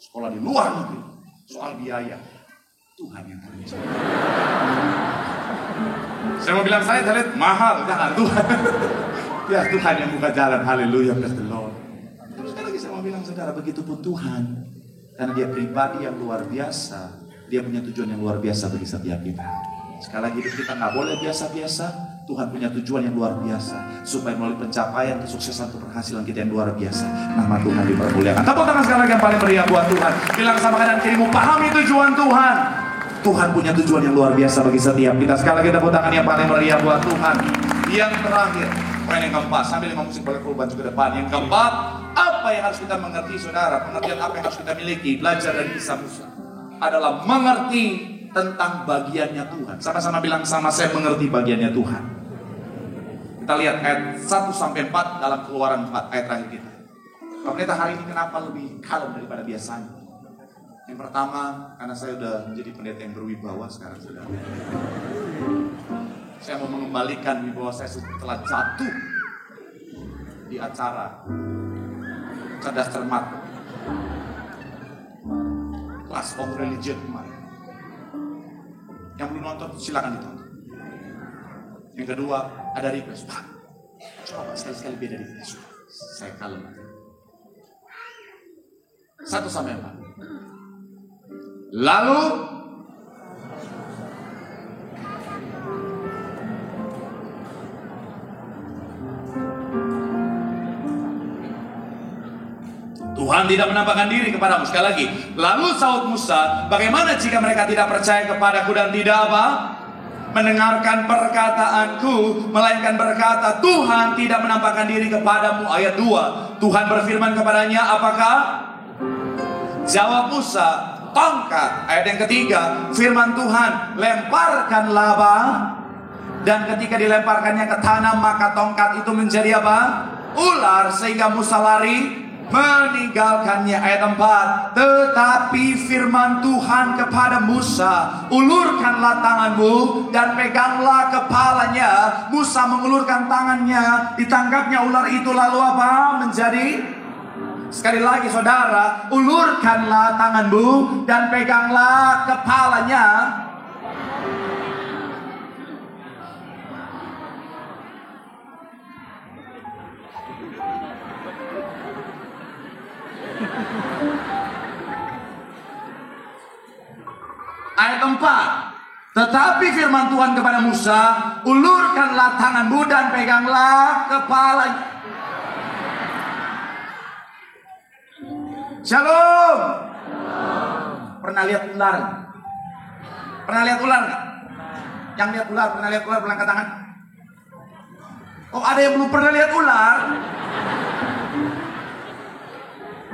sekolah di luar negeri. Soal biaya, Tuhan yang akan menjawab. Saya mau bilang saya lihat mahal, jangan Tuhan. Ya Tuhan yang buka jalan, haleluya, bless the Lord. Terus sekali lagi saya mau bilang saudara, begitupun Tuhan. Karena dia pribadi yang luar biasa. Dia punya tujuan yang luar biasa bagi setiap kita. Sekali lagi hidup kita nggak boleh biasa-biasa. Tuhan punya tujuan yang luar biasa. Supaya melalui pencapaian, kesuksesan, keberhasilan kita yang luar biasa. Nama Tuhan dipermuliakan. Tepuk tangan sekali lagi yang paling meriah buat Tuhan. Bilang sama kanan kirimu, pahami tujuan Tuhan. Tuhan punya tujuan yang luar biasa bagi setiap kita. Sekali lagi tepuk tangan yang paling meriah buat Tuhan. Yang terakhir, poin yang keempat, sambil lima musik boleh perubahan juga depan. Yang keempat, apa yang harus kita mengerti saudara? Pengertian apa yang harus kita miliki? Belajar dari kisah Musa adalah mengerti tentang bagiannya Tuhan. Sama-sama bilang sama saya, mengerti bagiannya Tuhan. Kita lihat ayat 1-4 dalam Keluaran 4, ayat terakhir kita. Pendeta hari ini kenapa lebih kalem daripada biasanya? Yang pertama, karena saya udah menjadi pendeta yang berwibawa sekarang saudara. Saya mau mengembalikan wibawa saya setelah jatuh di acara Cerdas Cermat Class of Religion kemarin. Yang belum nonton silakan ditonton. Yang kedua, ada request, Pak, coba sekali-sekali beda di kita. Saya kalem. 1-4. Lalu Tuhan tidak menampakkan diri kepadamu. Sekali lagi, lalu saud Musa, bagaimana jika mereka tidak percaya kepadaku dan tidak apa? Mendengarkan perkataanku, melainkan berkata, Tuhan tidak menampakkan diri kepadamu. Ayat 2, Tuhan berfirman kepadanya, apakah? Jawab Musa, tongkat. Ayat yang ketiga, firman Tuhan, lemparkanlah apa? Dan ketika dilemparkannya ke tanah, maka tongkat itu menjadi apa? Ular, sehingga Musa lari meninggalkannya. Ayat 4, tetapi firman Tuhan kepada Musa, ulurkanlah tanganmu dan peganglah kepalanya. Musa mengulurkan tangannya, ditangkapnya ular itu, lalu apa? Menjadi, sekali lagi saudara, ulurkanlah tanganmu dan peganglah kepalanya. Ayat 4, tetapi firman Tuhan kepada Musa, ulurkanlah tanganmu dan peganglah kepalanya. Shalom. Pernah lihat ular? Pernah lihat ular nggak? Yang lihat ular, pernah lihat ular, angkat tangan. Oh, ada yang belum pernah lihat ular?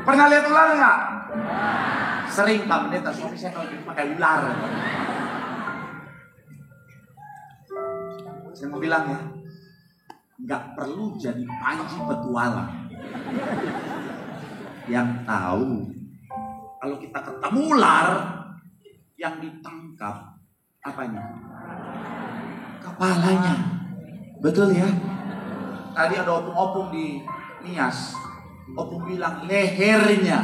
Pernah lihat ular nggak? Sering Pak Pendeta, suami saya kalau jadi pakai ular. Saya mau bilang ya, nggak perlu jadi Panji petualang yang tahu kalau kita ketemu ular yang ditangkap apanya? Kepalanya. Betul ya? Tadi ada opung-opung di Nias. Opung bilang lehernya.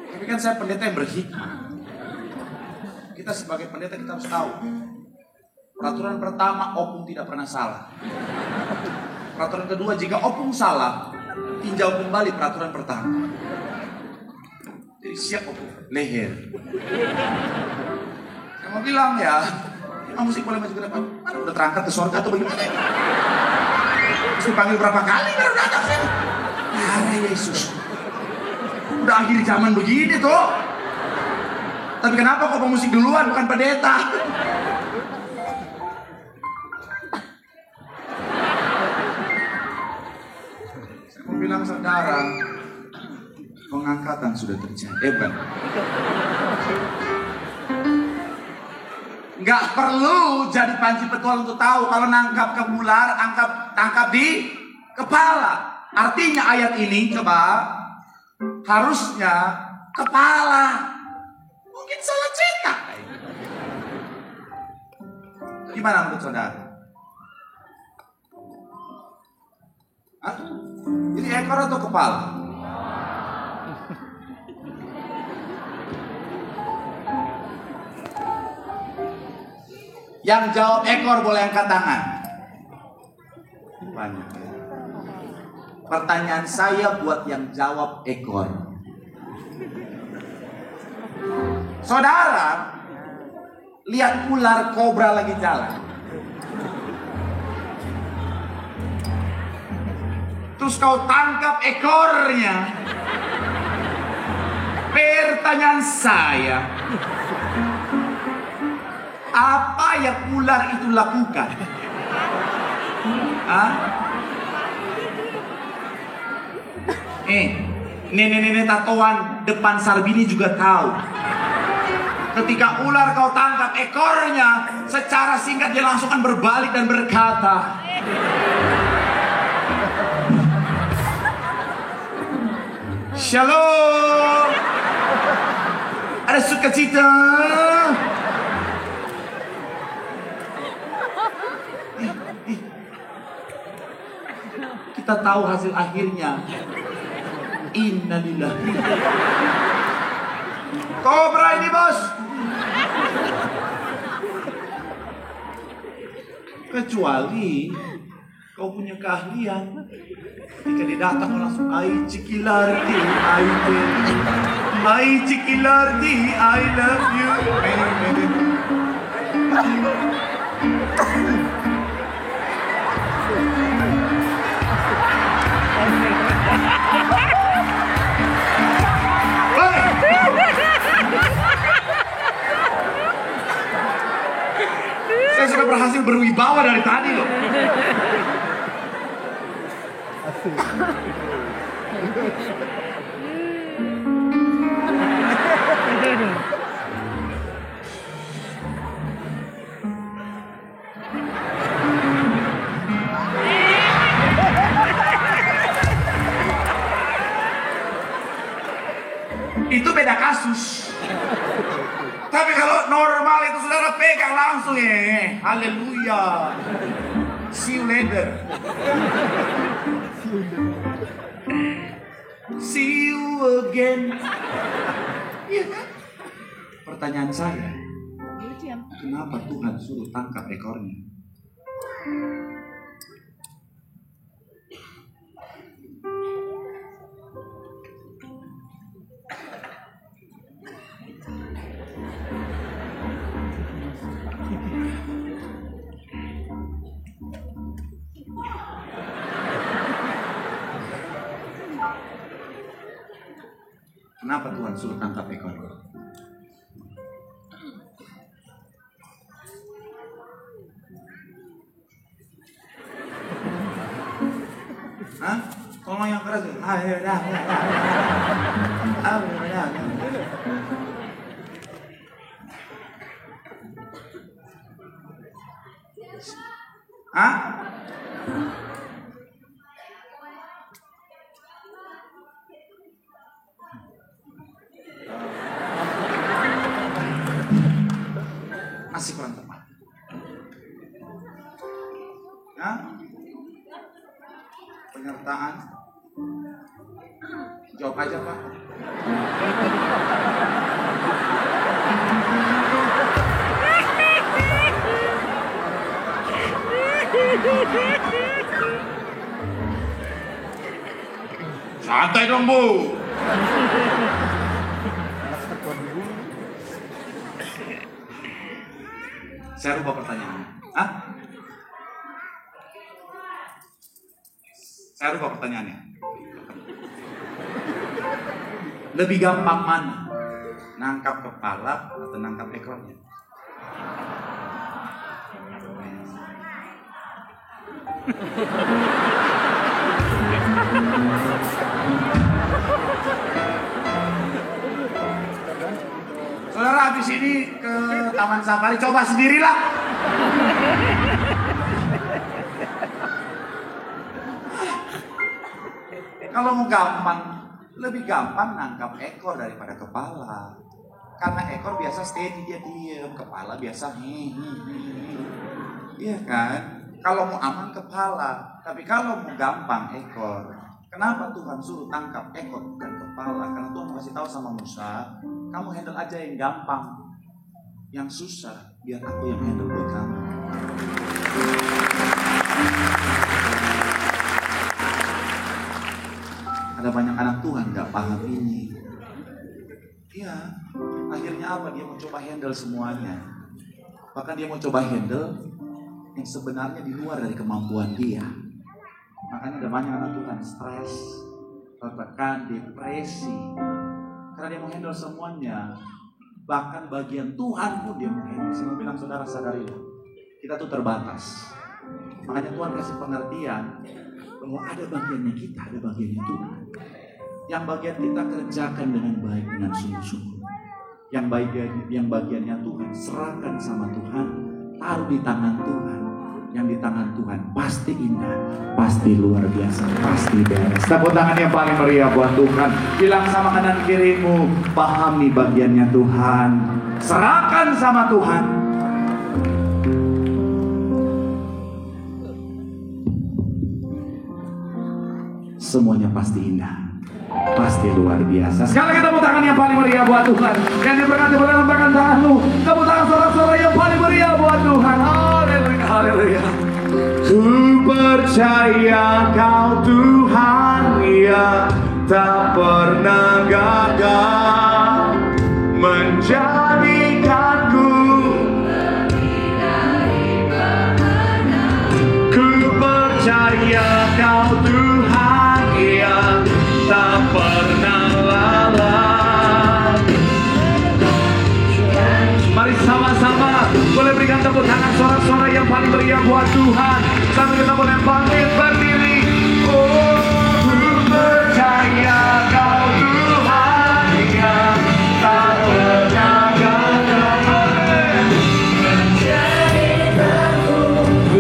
Tapi kan saya pendeta yang berhikmah. Kita sebagai pendeta kita harus tahu. Peraturan pertama, opung tidak pernah salah. Peraturan kedua, jika opung salah, tinjau kembali peraturan pertama. Jadi siap opung, leher. Saya mau bilang ya, musik boleh maju ke depan. Mana udah terangkat ke surga atau bagaimana? Terus dipanggil berapa kali baru datang sih? Ya Yesus. Udah akhir zaman begini tuh. Tapi kenapa kok pemusik duluan bukan pendeta? Saya mau bilang saudara, pengangkatan sudah terjadi. Bukan. Nggak perlu jadi panci petualang untuk tahu kalau nangkap ular, tangkap di kepala. Artinya ayat ini coba harusnya kepala. Mungkin salah cetak. Gimana menurut saudara? Hah? Jadi ekor atau kepala? Yang jawab ekor boleh angkat tangan. Banyak ya. Pertanyaan saya buat yang jawab ekor. Saudara, lihat ular kobra lagi jalan. Terus kau tangkap ekornya. Pertanyaan saya, apa yang ular itu lakukan? Hah? Nenek-nenek tatoan depan Sarbini juga tahu. Ketika ular kau tangkap ekornya, secara singkat dia langsung kan berbalik dan berkata, Shalom. Ada sukacita. Kita tahu hasil akhirnya. Innalillahi. Kobra ini bos. Kecuali kau punya keahlian. Ketika dia datang langsung ai cikilardi, ai cikilardi, I love you. Saya sudah berhasil berwibawa dari tadi loh. Itu beda kasus. Tapi kalau normal itu saudara pegang langsung ya. Haleluya. See you later. See you again. Iya kan? Pertanyaan saya, kenapa Tuhan suruh tangkap ekornya? Kenapa Tuhan suruh tangkap ekor? Hah? Tolong yang keras. Hah? Masih kurang tepat. Ya? Penyertaan. Jawab aja Pak. Santai dong Bu. Saya rubah pertanyaannya. Hah? Saya rubah pertanyaannya. Lebih gampang mana? Nangkap kepala atau nangkap ekornya? Saudara habis ini ke Taman Safari, coba sendirilah. Kalau mau gampang, lebih gampang nangkap ekor daripada kepala. Karena ekor biasa steady, dia diem, kepala biasa iya kan? Kalau mau aman kepala, tapi kalau mau gampang ekor. Kenapa Tuhan suruh tangkap ekor bukan kepala? Karena Tuhan kasih tahu sama Musa, kamu handle aja yang gampang, yang susah biar aku yang handle buat kamu. Ada banyak anak Tuhan gak paham ini. Iya, akhirnya apa? Dia mau coba handle semuanya. Bahkan dia mau coba handle yang sebenarnya di luar dari kemampuan dia. Makanya ada banyak anak Tuhan stres, tertekan, depresi. Karena dia mau handle semuanya. Bahkan bagian Tuhan pun dia mau handle. Saya mau bilang saudara sadarilah, kita tuh terbatas. Makanya Tuhan kasih pengertian bahwa ada bagiannya kita, ada bagiannya Tuhan. Yang bagian kita kerjakan dengan baik, dengan sungguh-sungguh. Yang bagiannya Tuhan serahkan sama Tuhan, taruh di tangan Tuhan. Yang di tangan Tuhan pasti indah, pasti luar biasa, pasti beres. Tepuk tangan yang paling meriah buat Tuhan. Bilang sama kanan kirimu, pahami bagiannya Tuhan, serahkan sama Tuhan. Semuanya pasti indah, pasti luar biasa. Sekarang kita tepuk tangan yang paling meriah buat Tuhan. Yang diberkati boleh lambaikan tanganmu. Tepuk tangan sorak-sorai yang paling meriah buat Tuhan. Haleluya, haleluya. Ku percaya Kau Tuhan yang tak pernah gagal menjadikanku lebih dari pemenang. Ku percaya Kau Tuhan yang tak pernah lalai. Mari sama-sama boleh berikan tepuk tangan sorak-sorai yang paling meriah buat Tuhan. Sambil kita boleh bangkit berdiri. Oh, ku percaya Kau Tuhan yang tak pernah gagal menjadikanku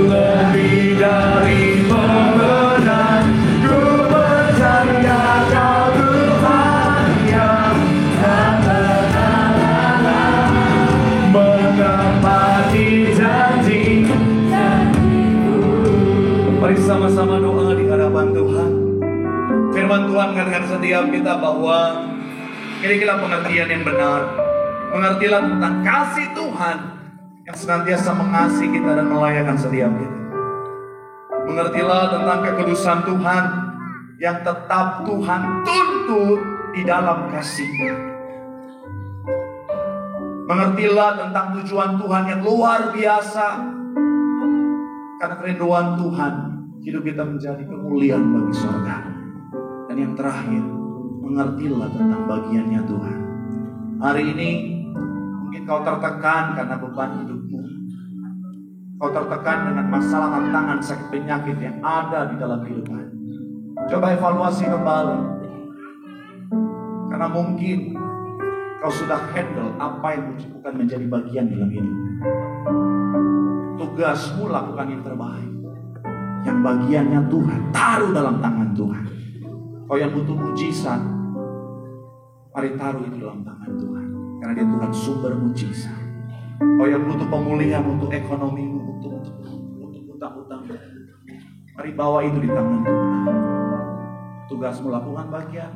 lebih dari pemenang. Ku percaya Kau Tuhan yang tak pernah lalai menepati janji-Mu. Mari sama-sama doa di hadapan Tuhan. Firman Tuhan mengatakan setiap kita bahwa milikilah pengertian yang benar. Mengertilah tentang kasih Tuhan yang senantiasa mengasihi kita dan melayakan setiap kita. Mengertilah tentang kekudusan Tuhan yang tetap Tuhan tuntut di dalam kasih-Nya. Mengertilah tentang tujuan Tuhan yang luar biasa. Karena kerinduan Tuhan, hidup kita menjadi kemuliaan bagi surga. Dan yang terakhir, mengertilah tentang bagiannya Tuhan. Hari ini, mungkin kau tertekan karena beban hidupmu. Kau tertekan dengan masalah, tantangan, sakit, penyakit yang ada di dalam kehidupan. Coba evaluasi kembali. Karena mungkin kau sudah handle apa yang bukan menjadi bagian dalam hidup. Tugasmu lakukan yang terbaik. Yang bagiannya Tuhan, taruh dalam tangan Tuhan. Kau yang butuh mujizat, mari taruh itu dalam tangan Tuhan. Karena dia Tuhan sumber mujizat. Kau yang butuh pemulihan untuk ekonomimu, untuk utang-utang, mari bawa itu di tangan Tuhan. Tugasmu lakukan bagian,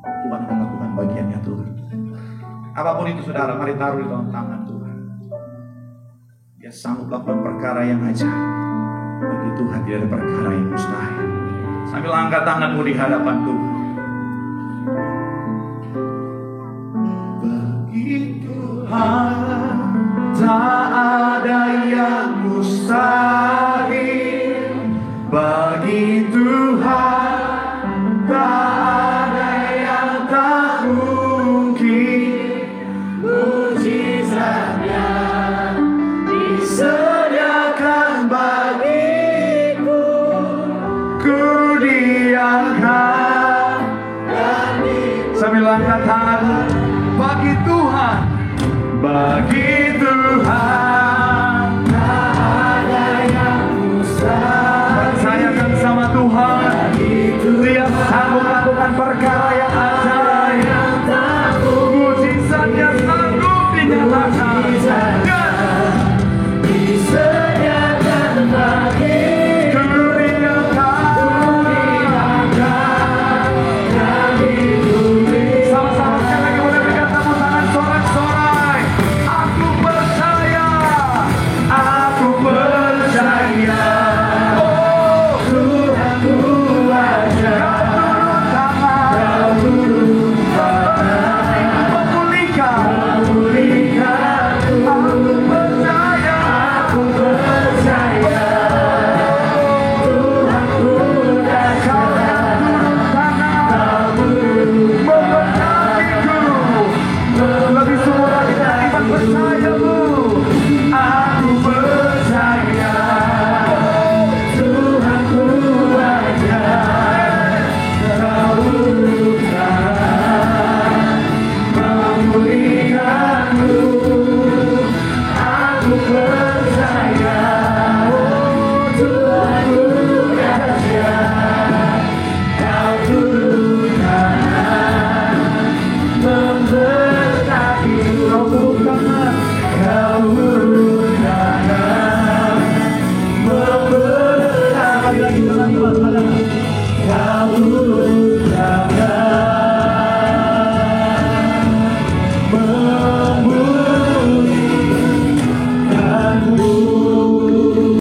Tuhan akan lakukan bagiannya Tuhan. Apapun itu saudara, mari taruh di dalam tangan Tuhan. Dia sanggup lakukan perkara yang ajaib. Bagi Tuhan tidak ada perkara yang mustahil. Sambil angkat tanganmu di hadapan Tuhan.